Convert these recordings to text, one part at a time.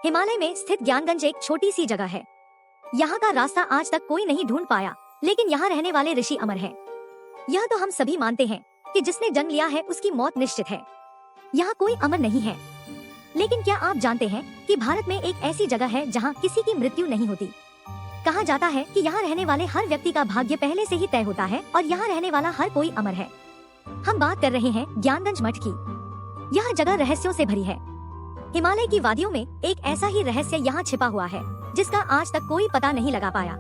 हिमालय में स्थित ज्ञानगंज एक छोटी सी जगह है। यहाँ का रास्ता आज तक कोई नहीं ढूंढ पाया, लेकिन यहाँ रहने वाले ऋषि अमर हैं। यह तो हम सभी मानते हैं कि जिसने जन्म लिया है उसकी मौत निश्चित है। यहाँ कोई अमर नहीं है। लेकिन क्या आप जानते हैं कि भारत में एक ऐसी जगह है जहाँ किसी की मृत्यु नहीं होती। कहा जाता है कि यहाँ रहने वाले हर व्यक्ति का भाग्य पहले से ही तय होता है और यहाँ रहने वाला हर कोई अमर है। हम बात कर रहे हैं ज्ञानगंज मठ की। यह जगह रहस्यों से भरी है। हिमालय की वादियों में एक ऐसा ही रहस्य यहाँ छिपा हुआ है जिसका आज तक कोई पता नहीं लगा पाया।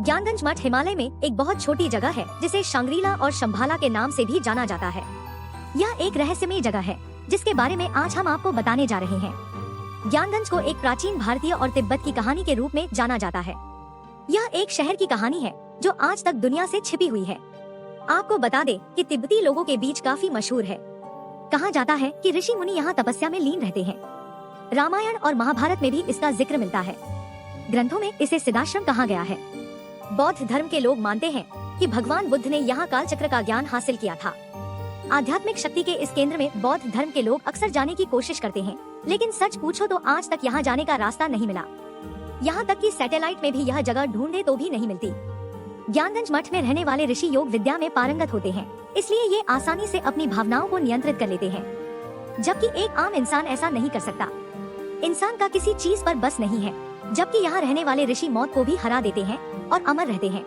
ज्ञानगंज मठ हिमालय में एक बहुत छोटी जगह है जिसे शांग्रीला और शंभाला के नाम से भी जाना जाता है। यह एक रहस्यमय जगह है जिसके बारे में आज हम आपको बताने जा रहे हैं। ज्ञानगंज को एक प्राचीन भारतीय और तिब्बत की कहानी के रूप में जाना जाता है। यह एक शहर की कहानी है जो आज तक दुनिया से छिपी हुई है। आपको बता दें कि तिब्बती लोगों के बीच काफी मशहूर है। कहा जाता है कि ऋषि मुनि यहाँ तपस्या में लीन रहते हैं। रामायण और महाभारत में भी इसका जिक्र मिलता है। ग्रंथों में इसे सिद्धाश्रम कहा गया है। बौद्ध धर्म के लोग मानते हैं कि भगवान बुद्ध ने यहाँ काल चक्र का ज्ञान हासिल किया था। आध्यात्मिक शक्ति के इस केंद्र में बौद्ध धर्म के लोग अक्सर जाने की कोशिश करते हैं, लेकिन सच पूछो तो आज तक यहाँ जाने का रास्ता नहीं मिला। यहाँ तक कि सैटेलाइट में भी यह जगह ढूंढे तो भी नहीं मिलती। ज्ञानगंज मठ में रहने वाले ऋषि योग विद्या में पारंगत होते हैं, इसलिए ये आसानी से अपनी भावनाओं को नियंत्रित कर लेते हैं, जबकि एक आम इंसान ऐसा नहीं कर सकता। इंसान का किसी चीज पर बस नहीं है, जबकि यहाँ रहने वाले ऋषि मौत को भी हरा देते हैं और अमर रहते हैं।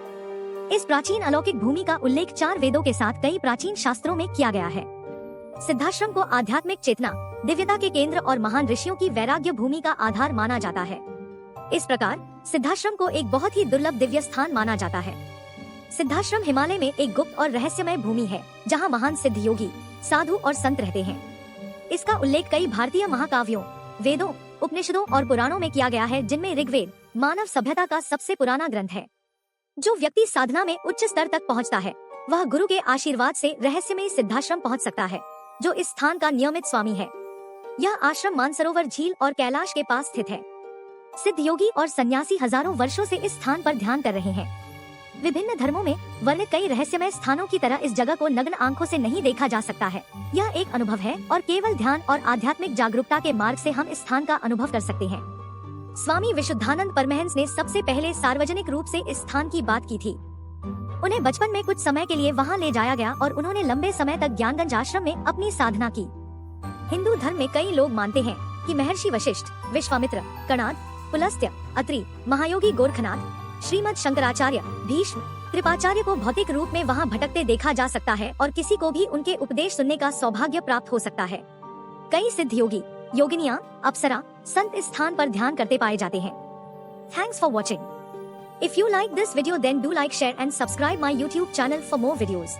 इस प्राचीन अलौकिक भूमि का उल्लेख 4 वेदों के साथ कई प्राचीन शास्त्रों में किया गया है। सिद्धाश्रम को आध्यात्मिक चेतना, दिव्यता के केंद्र और महान ऋषियों की वैराग्य भूमि का आधार माना जाता है। इस प्रकार सिद्धाश्रम को एक बहुत ही दुर्लभ दिव्य स्थान माना जाता है। सिद्धाश्रम हिमालय में एक गुप्त और रहस्यमय भूमि है जहाँ महान सिद्ध योगी, साधु और संत रहते हैं। इसका उल्लेख कई भारतीय महाकाव्यों, वेदों, उपनिषदों और पुराणों में किया गया है, जिनमें ऋग्वेद मानव सभ्यता का सबसे पुराना ग्रंथ है। जो व्यक्ति साधना में उच्च स्तर तक पहुँचता है वह गुरु के आशीर्वाद से रहस्यमय सिद्धाश्रम पहुँच सकता है, जो इस स्थान का नियमित स्वामी है। यह आश्रम मानसरोवर झील और कैलाश के पास स्थित है। सिद्ध योगी और सन्यासी हजारों वर्षों से इस स्थान पर ध्यान कर रहे हैं। विभिन्न धर्मों में वर्णित कई रहस्यमय स्थानों की तरह इस जगह को नग्न आंखों से नहीं देखा जा सकता है। यह एक अनुभव है और केवल ध्यान और आध्यात्मिक जागरूकता के मार्ग से हम इस स्थान का अनुभव कर सकते हैं। स्वामी विशुद्धानंद परमहंस ने सबसे पहले सार्वजनिक रूप से इस स्थान की बात की थी। उन्हें बचपन में कुछ समय के लिए वहां ले जाया गया और उन्होंने लंबे समय तक ज्ञानगंज आश्रम में अपनी साधना की। हिंदू धर्म में कई लोग मानते हैं कि महर्षि वशिष्ठ, विश्वामित्र, कणाद, पुलस्त्य, अत्रि, महायोगी गोरखनाथ, श्रीमद शंकराचार्य, भीष्म, कृपाचार्य को भौतिक रूप में वहां भटकते देखा जा सकता है और किसी को भी उनके उपदेश सुनने का सौभाग्य प्राप्त हो सकता है। कई सिद्ध योगी, योगिनियां, अप्सरा, संत इस स्थान पर ध्यान करते पाए जाते हैं। Thanks for watching. If you like this video then do like, share and subscribe my YouTube channel for more videos.